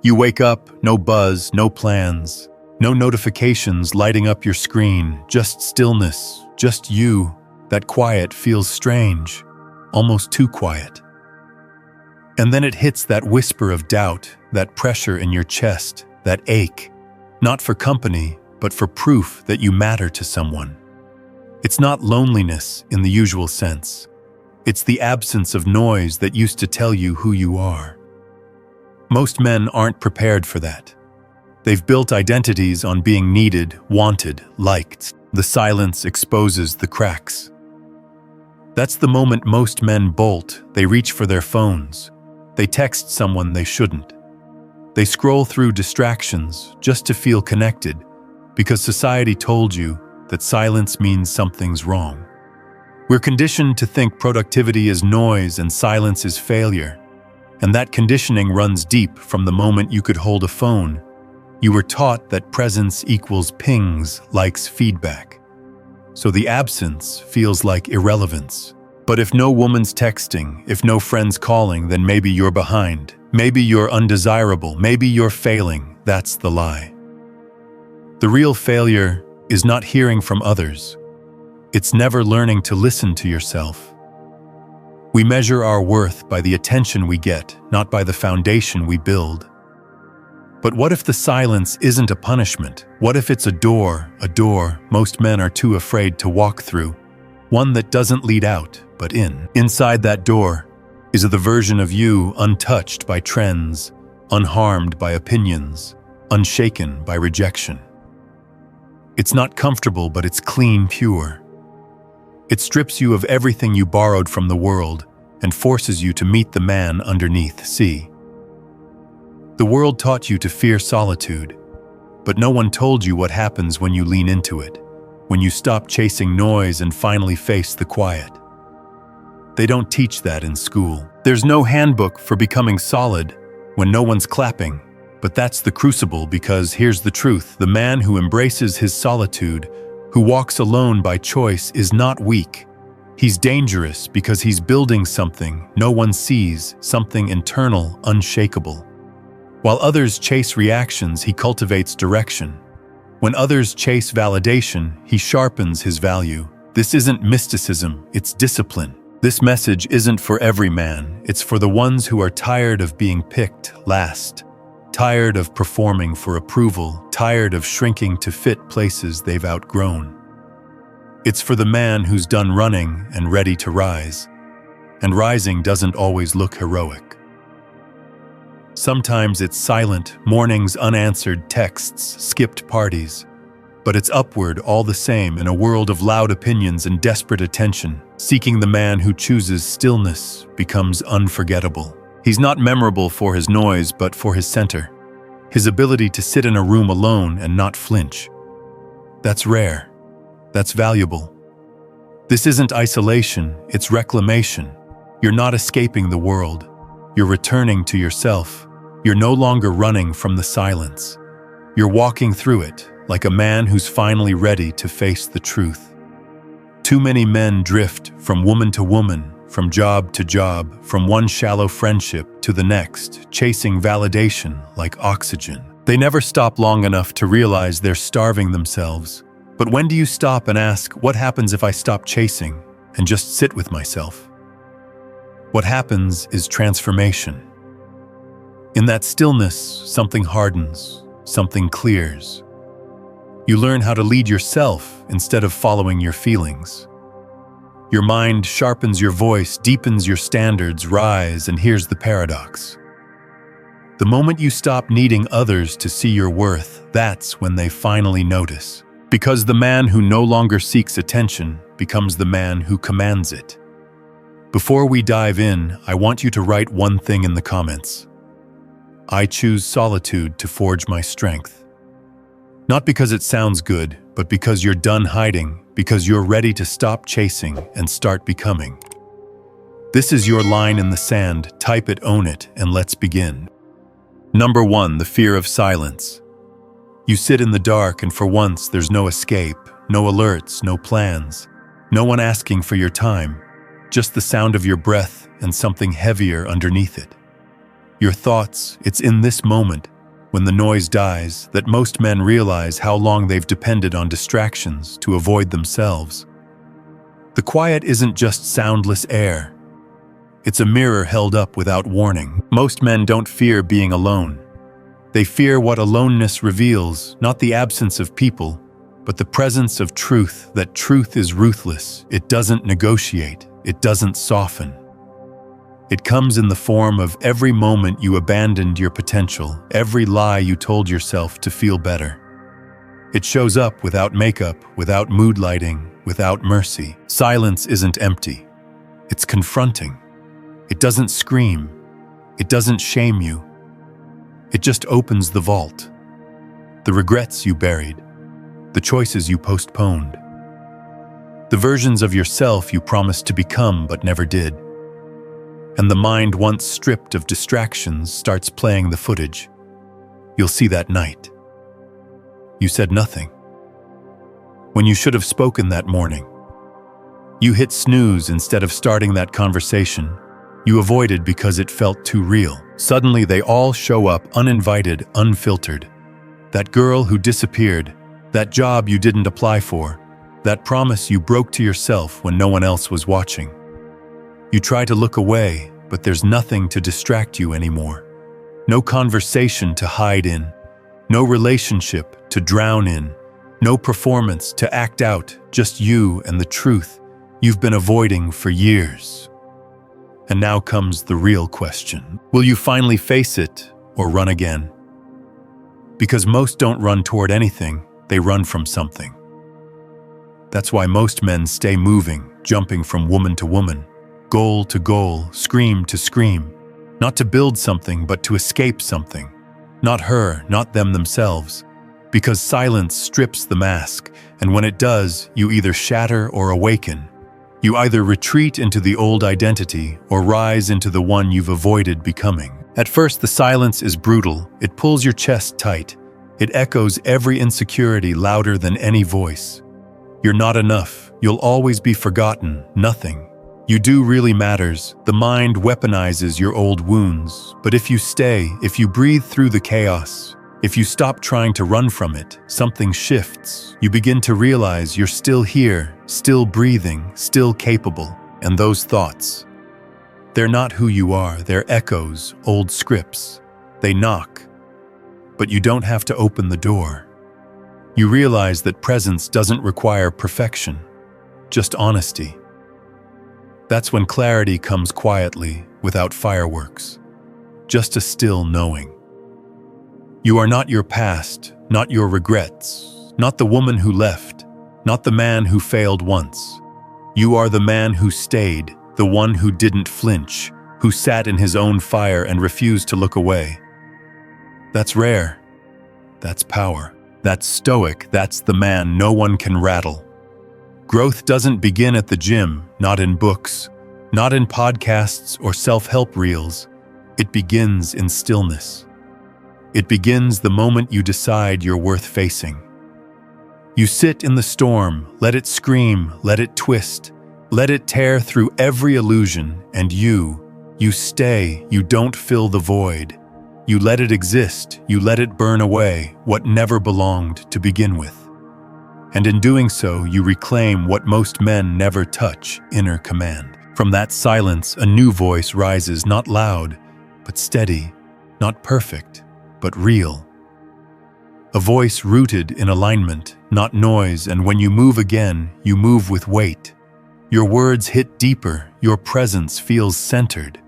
You wake up, no buzz, no plans, no notifications lighting up your screen, just stillness, just you. That quiet feels strange, almost too quiet. And then it hits that whisper of doubt, that pressure in your chest, that ache, not for company, but for proof that you matter to someone. It's not loneliness in the usual sense. It's the absence of noise that used to tell you who you are. Most men aren't prepared for that. They've built identities on being needed, wanted, liked. The silence exposes the cracks. That's the moment most men bolt. They reach for their phones. They text someone they shouldn't. They scroll through distractions just to feel connected, because society told you that silence means something's wrong. We're conditioned to think productivity is noise and silence is failure. And that conditioning runs deep from the moment you could hold a phone. You were taught that presence equals pings, likes, feedback. So the absence feels like irrelevance. But if no woman's texting, if no friend's calling, then maybe you're behind. Maybe you're undesirable. Maybe you're failing. That's the lie. The real failure is not hearing from others. It's never learning to listen to yourself. We measure our worth by the attention we get, not by the foundation we build. But what if the silence isn't a punishment? What if it's a door most men are too afraid to walk through? One that doesn't lead out, but in. Inside that door is the version of you untouched by trends, unharmed by opinions, unshaken by rejection. It's not comfortable, but it's clean, pure. It strips you of everything you borrowed from the world and forces you to meet the man underneath. See? The world taught you to fear solitude, but no one told you what happens when you lean into it, when you stop chasing noise and finally face the quiet. They don't teach that in school. There's no handbook for becoming solid when no one's clapping, but that's the crucible, because here's the truth: the man who embraces his solitude, who walks alone by choice, is not weak. He's dangerous because he's building something no one sees, something internal, unshakable. While others chase reactions, he cultivates direction. When others chase validation, he sharpens his value. This isn't mysticism, it's discipline. This message isn't for every man. It's for the ones who are tired of being picked last, tired of performing for approval, tired of shrinking to fit places they've outgrown. It's for the man who's done running and ready to rise. And rising doesn't always look heroic. Sometimes it's silent, mornings, unanswered texts, skipped parties. But it's upward all the same, in a world of loud opinions and desperate attention. Seeking the man who chooses stillness becomes unforgettable. He's not memorable for his noise, but for his center. His ability to sit in a room alone and not flinch. That's rare. That's valuable. This isn't isolation, it's reclamation. You're not escaping the world. You're returning to yourself. You're no longer running from the silence. You're walking through it, like a man who's finally ready to face the truth. Too many men drift from woman to woman, from job to job, from one shallow friendship to the next, chasing validation like oxygen. They never stop long enough to realize they're starving themselves. But when do you stop and ask, what happens if I stop chasing and just sit with myself? What happens is transformation. In that stillness, something hardens, something clears. You learn how to lead yourself instead of following your feelings. Your mind sharpens your voice, deepens your standards, rise, and here's the paradox. The moment you stop needing others to see your worth, that's when they finally notice. Because the man who no longer seeks attention becomes the man who commands it. Before we dive in, I want you to write one thing in the comments. I choose solitude to forge my strength. Not because it sounds good, but because you're done hiding, because you're ready to stop chasing and start becoming. This is your line in the sand. Type it, own it, and let's begin. Number 1, the fear of silence. You sit in the dark, and for once there's no escape, no alerts, no plans, no one asking for your time, just the sound of your breath and something heavier underneath it. your thoughts. It's in this moment, when the noise dies, that most men realize how long they've depended on distractions to avoid themselves. The quiet isn't just soundless air. It's a mirror held up without warning. Most men don't fear being alone. They fear what aloneness reveals, not the absence of people, but the presence of truth, that truth is ruthless. It doesn't negotiate. It doesn't soften. It comes in the form of every moment you abandoned your potential, every lie you told yourself to feel better. It shows up without makeup, without mood lighting, without mercy. Silence isn't empty. It's confronting. It doesn't scream. It doesn't shame you. It just opens the vault. The regrets you buried, the choices you postponed, the versions of yourself you promised to become but never did. And the mind, once stripped of distractions, starts playing the footage. You'll see that night. You said nothing, when you should have spoken that morning. You hit snooze instead of starting that conversation. You avoided because it felt too real. Suddenly they all show up, uninvited, unfiltered. That girl who disappeared, that job you didn't apply for, that promise you broke to yourself when no one else was watching. You try to look away, but there's nothing to distract you anymore. No conversation to hide in, no relationship to drown in, no performance to act out, just you and the truth you've been avoiding for years. And now comes the real question. Will you finally face it or run again? Because most don't run toward anything, they run from something. That's why most men stay moving, jumping from woman to woman, goal to goal, scream to scream, not to build something, but to escape something. Not her, not them themselves. Because silence strips the mask, and when it does, you either shatter or awaken. You either retreat into the old identity or rise into the one you've avoided becoming. At first, the silence is brutal. It pulls your chest tight. It echoes every insecurity louder than any voice. You're not enough. You'll always be forgotten. Nothing you do really matters. The mind weaponizes your old wounds. But if you stay, if you breathe through the chaos, if you stop trying to run from it, something shifts. You begin to realize you're still here, still breathing, still capable. And those thoughts, they're not who you are. They're echoes, old scripts. They knock. But you don't have to open the door. You realize that presence doesn't require perfection, just honesty. That's when clarity comes quietly, without fireworks. Just a still knowing. You are not your past, not your regrets, not the woman who left, not the man who failed once. You are the man who stayed, the one who didn't flinch, who sat in his own fire and refused to look away. That's rare. That's power. That's stoic. That's the man no one can rattle. Growth doesn't begin at the gym, not in books, not in podcasts or self-help reels. It begins in stillness. It begins the moment you decide you're worth facing. You sit in the storm, let it scream, let it twist, let it tear through every illusion, and you stay, you don't fill the void. You let it exist, you let it burn away what never belonged to begin with. And in doing so, you reclaim what most men never touch, inner command. From that silence, a new voice rises, not loud, but steady, not perfect, but real. A voice rooted in alignment, not noise, and when you move again, you move with weight. Your words hit deeper, your presence feels centered,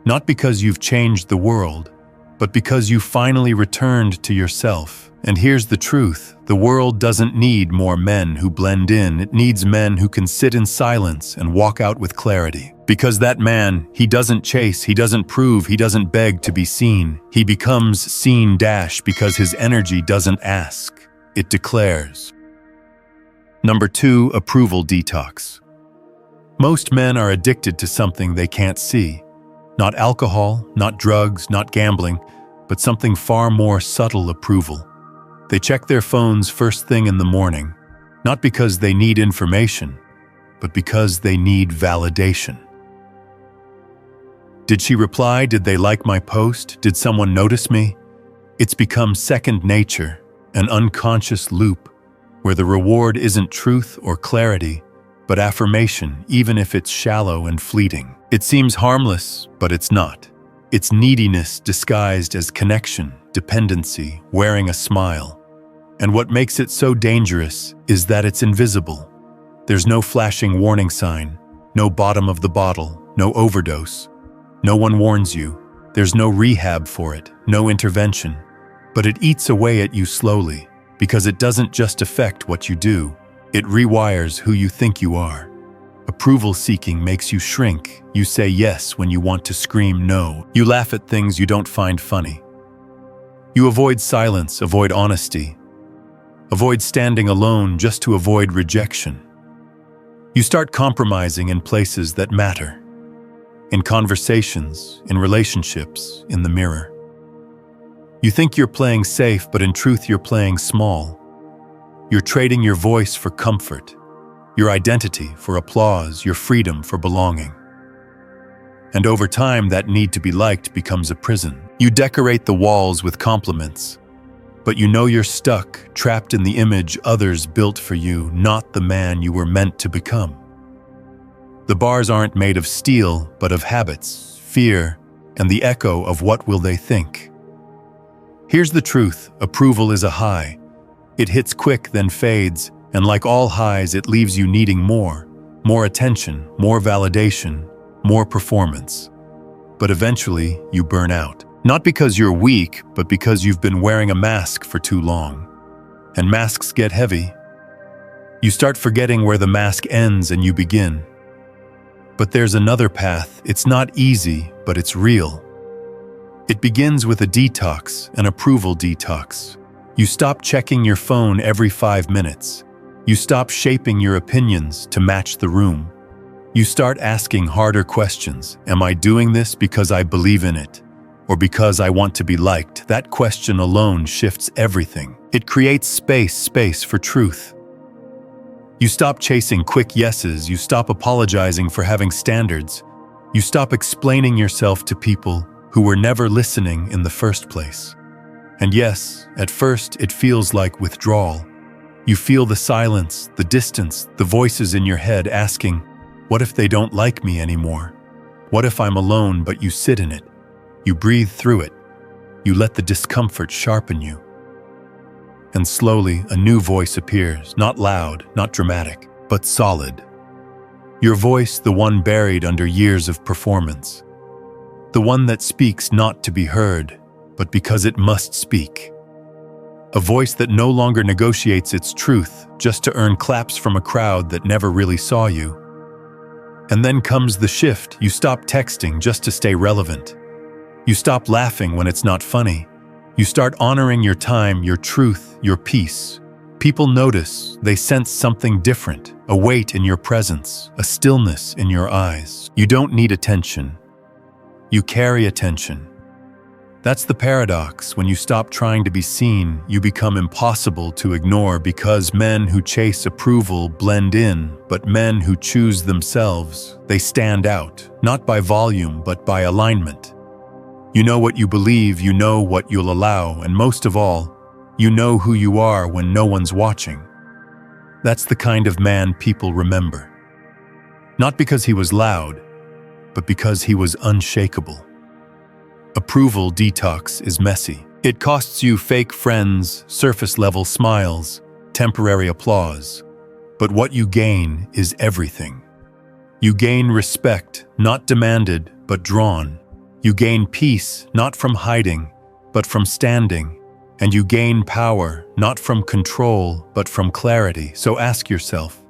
not because you've changed the world, but because you finally returned to yourself. And here's the truth, the world doesn't need more men who blend in, it needs men who can sit in silence and walk out with clarity. Because that man, he doesn't chase, he doesn't prove, he doesn't beg to be seen. He becomes seen because his energy doesn't ask, it declares. Number 2, approval detox. Most men are addicted to something they can't see. Not alcohol, not drugs, not gambling, but something far more subtle: approval. They check their phones first thing in the morning, not because they need information, but because they need validation. Did she reply? Did they like my post? Did someone notice me? It's become second nature, an unconscious loop, where the reward isn't truth or clarity, but affirmation, even if it's shallow and fleeting. It seems harmless, but it's not. It's neediness disguised as connection, dependency, wearing a smile. And what makes it so dangerous is that it's invisible. There's no flashing warning sign, no bottom of the bottle, no overdose. No one warns you. There's no rehab for it, no intervention. But it eats away at you slowly, because it doesn't just affect what you do, it rewires who you think you are. Approval seeking makes you shrink. You say yes when you want to scream no. You laugh at things you don't find funny. You avoid silence, avoid honesty. Avoid standing alone just to avoid rejection. You start compromising in places that matter. In conversations, in relationships, in the mirror. You think you're playing safe, but in truth you're playing small. You're trading your voice for comfort, your identity for applause, your freedom for belonging. And over time, that need to be liked becomes a prison. You decorate the walls with compliments, but you know you're stuck, trapped in the image others built for you, not the man you were meant to become. The bars aren't made of steel, but of habits, fear, and the echo of what will they think. Here's the truth: approval is a high. It hits quick, then fades, and like all highs, it leaves you needing more attention, more validation, more performance. But eventually, you burn out. Not because you're weak, but because you've been wearing a mask for too long. And masks get heavy. You start forgetting where the mask ends and you begin. But there's another path. It's not easy, but it's real. It begins with a detox, an approval detox. You stop checking your phone every 5 minutes. You stop shaping your opinions to match the room. You start asking harder questions. Am I doing this because I believe in it? Or because I want to be liked? That question alone shifts everything. It creates space for truth. You stop chasing quick yeses. You stop apologizing for having standards. You stop explaining yourself to people who were never listening in the first place. And yes, at first it feels like withdrawal. You feel the silence, the distance, the voices in your head asking, what if they don't like me anymore? What if I'm alone? But you sit in it. You breathe through it. You let the discomfort sharpen you. And slowly, a new voice appears, not loud, not dramatic, but solid. Your voice, the one buried under years of performance. The one that speaks not to be heard, but because it must speak. A voice that no longer negotiates its truth just to earn claps from a crowd that never really saw you. And then comes the shift. You stop texting just to stay relevant. You stop laughing when it's not funny. You start honoring your time, your truth, your peace. People notice, they sense something different, a weight in your presence, a stillness in your eyes. You don't need attention. You carry attention. That's the paradox. When you stop trying to be seen, you become impossible to ignore, because men who chase approval blend in, but men who choose themselves, they stand out, not by volume, but by alignment. You know what you believe, you know what you'll allow, and most of all, you know who you are when no one's watching. That's the kind of man people remember. Not because he was loud, but because he was unshakable. Approval detox is messy. It costs you fake friends, surface-level smiles, temporary applause. But what you gain is everything. You gain respect, not demanded, but drawn. You gain peace, not from hiding, but from standing. And you gain power, not from control, but from clarity. So ask yourself,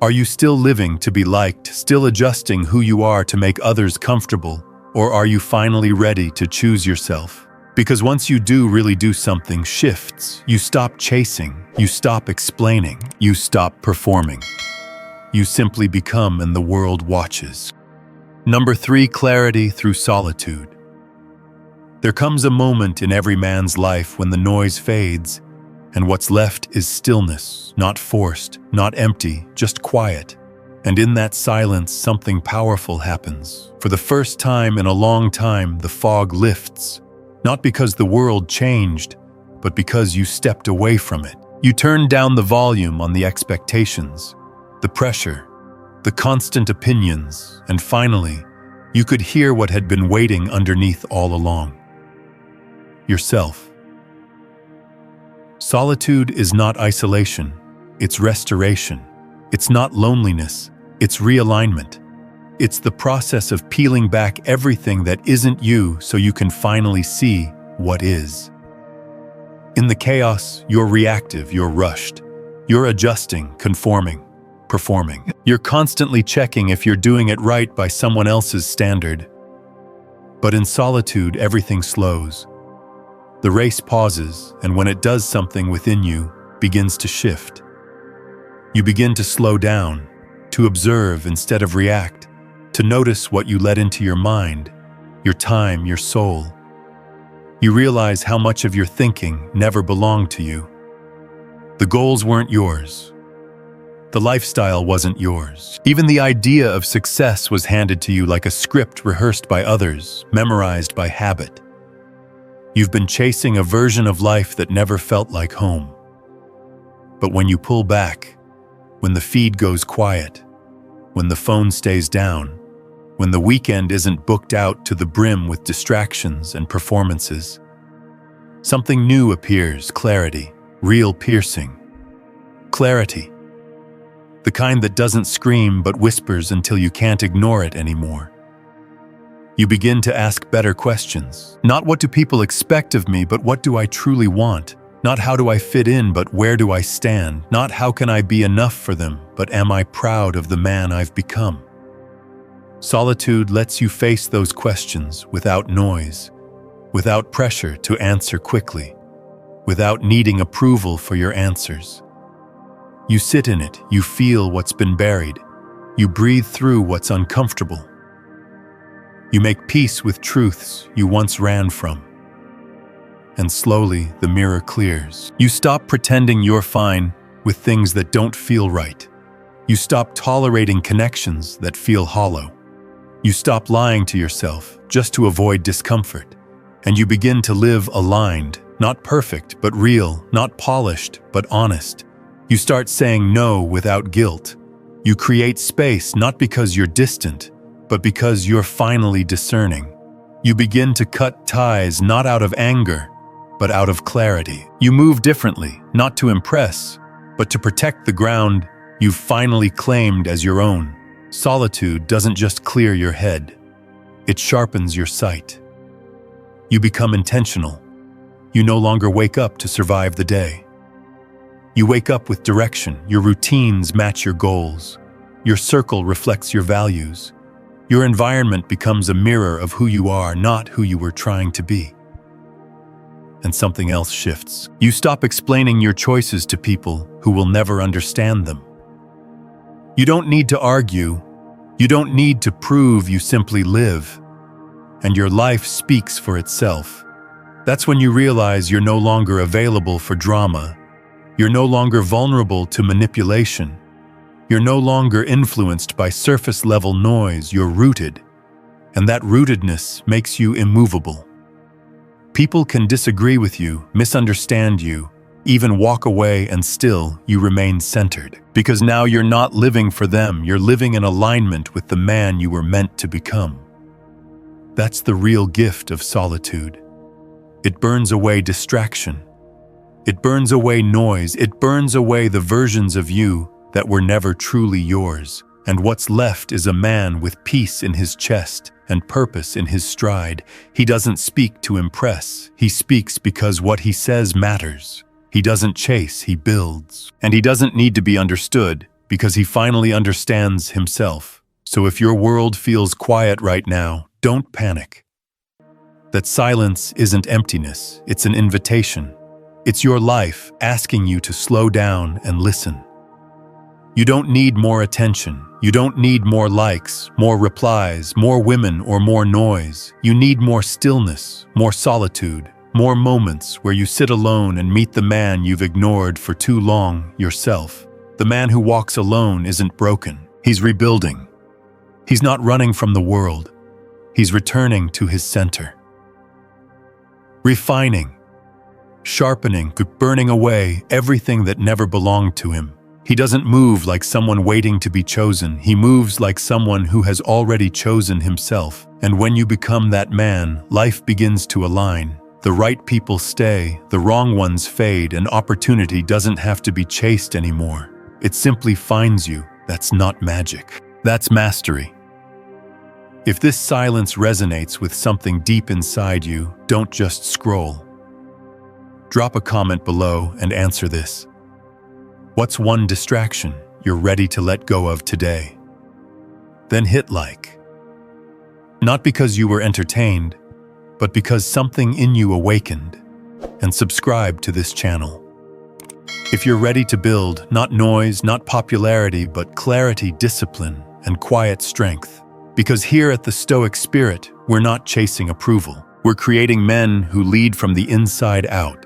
are you still living to be liked, still adjusting who you are to make others comfortable? Or are you finally ready to choose yourself? Because once you do really do something, shifts. You stop chasing, you stop explaining, you stop performing. You simply become, and the world watches. Number 3, clarity through solitude. There comes a moment in every man's life when the noise fades, and what's left is stillness, not forced, not empty, just quiet. And in that silence, something powerful happens. For the first time in a long time, the fog lifts, not because the world changed, but because you stepped away from it. You turned down the volume on the expectations, the pressure, the constant opinions, and finally, you could hear what had been waiting underneath all along. Yourself. Solitude is not isolation, it's restoration. It's not loneliness, it's realignment. It's the process of peeling back everything that isn't you so you can finally see what is. In the chaos, you're reactive, you're rushed. You're adjusting, conforming, performing. You're constantly checking if you're doing it right by someone else's standard. But in solitude, everything slows. The race pauses, and when it does, something within you begins to shift. You begin to slow down, to observe instead of react, to notice what you let into your mind, your time, your soul. You realize how much of your thinking never belonged to you. The goals weren't yours. The lifestyle wasn't yours. Even the idea of success was handed to you like a script rehearsed by others, memorized by habit. You've been chasing a version of life that never felt like home. But when you pull back, when the feed goes quiet, when the phone stays down, when the weekend isn't booked out to the brim with distractions and performances, something new appears, clarity, real piercing. Clarity. The kind that doesn't scream but whispers until you can't ignore it anymore. You begin to ask better questions. Not what do people expect of me, but what do I truly want? Not how do I fit in, but where do I stand? Not how can I be enough for them, but am I proud of the man I've become? Solitude lets you face those questions without noise, without pressure to answer quickly, without needing approval for your answers. You sit in it, you feel what's been buried, you breathe through what's uncomfortable. You make peace with truths you once ran from. And slowly, the mirror clears. You stop pretending you're fine with things that don't feel right. You stop tolerating connections that feel hollow. You stop lying to yourself just to avoid discomfort. And you begin to live aligned, not perfect, but real, not polished, but honest. You start saying no without guilt. You create space not because you're distant, but because you're finally discerning. You begin to cut ties not out of anger, but out of clarity. You move differently, not to impress, but to protect the ground you've finally claimed as your own. Solitude doesn't just clear your head, it sharpens your sight. You become intentional. You no longer wake up to survive the day. You wake up with direction, your routines match your goals, your circle reflects your values. Your environment becomes a mirror of who you are, not who you were trying to be. And something else shifts. You stop explaining your choices to people who will never understand them. You don't need to argue. You don't need to prove, you simply live. And your life speaks for itself. That's when you realize you're no longer available for drama. You're no longer vulnerable to manipulation. You're no longer influenced by surface-level noise. You're rooted. And that rootedness makes you immovable. People can disagree with you, misunderstand you, even walk away, and still you remain centered. Because now you're not living for them, you're living in alignment with the man you were meant to become. That's the real gift of solitude. It burns away distraction. It burns away noise. It burns away the versions of you that were never truly yours. And what's left is a man with peace in his chest and purpose in his stride. He doesn't speak to impress. He speaks because what he says matters. He doesn't chase, he builds. And he doesn't need to be understood because he finally understands himself. So if your world feels quiet right now, don't panic. That silence isn't emptiness, it's an invitation. It's your life asking you to slow down and listen. You don't need more attention. You don't need more likes, more replies, more women, or more noise. You need more stillness, more solitude, more moments where you sit alone and meet the man you've ignored for too long, yourself. The man who walks alone isn't broken. He's rebuilding. He's not running from the world. He's returning to his center. Refining, sharpening, burning away everything that never belonged to him. He doesn't move like someone waiting to be chosen. He moves like someone who has already chosen himself. And when you become that man, life begins to align. The right people stay, the wrong ones fade, and opportunity doesn't have to be chased anymore. It simply finds you. That's not magic. That's mastery. If this silence resonates with something deep inside you, don't just scroll. Drop a comment below and answer this. What's one distraction you're ready to let go of today? Then hit like. Not because you were entertained, but because something in you awakened. And subscribe to this channel. If you're ready to build, not noise, not popularity, but clarity, discipline, and quiet strength. Because here at the Stoic Spirit, we're not chasing approval. We're creating men who lead from the inside out.